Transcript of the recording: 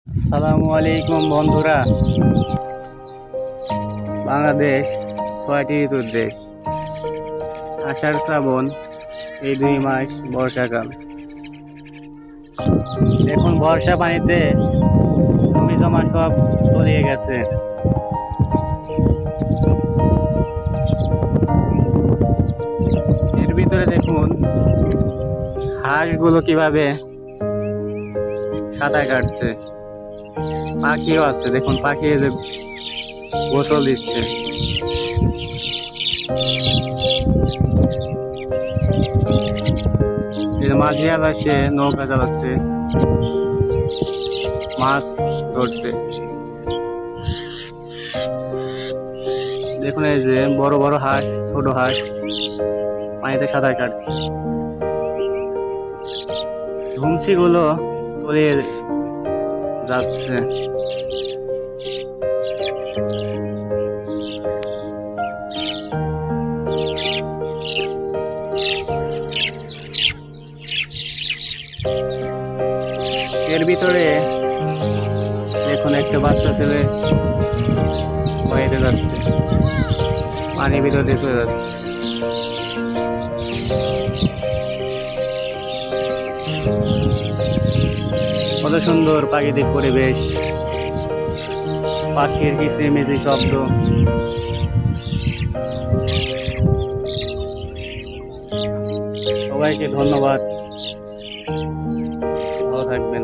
আসসালামু আলাইকুম বন্ধুরা। বাংলাদেশ ৬টি ঋতুর দেশ। আষাঢ় শ্রাবণ এই ২ মাস বর্ষাকাল। এখন বর্ষা পানিতে জমি জমা সব তলিয়ে গেছে। এর ভিতরে দেখুন হাঁসগুলো কিভাবে সাঁতার কাটছে। পাখিও আছে, দেখুন পাখি গোসল দিচ্ছে। মাঝি আলা সে নৌকা চালাচ্ছে, মাছ ধরছে। দেখুন এই যে বড় বড় হাঁস, ছোট হাঁস পানিতে সাঁতার কাটছে। ঘুমসি গুলো তলিয়ে যাচ্ছে। এর ভিতরে দেখুন একটা বাচ্চা ছেলে বাইরে যাচ্ছে, পানির ভিতর দিয়ে চলে যাচ্ছে। কত সুন্দর প্রাকৃতিক পরিবেশ, পাখির কিচিরমিচির শব্দ। সবাইকে ধন্যবাদ, ভালো থাকবেন।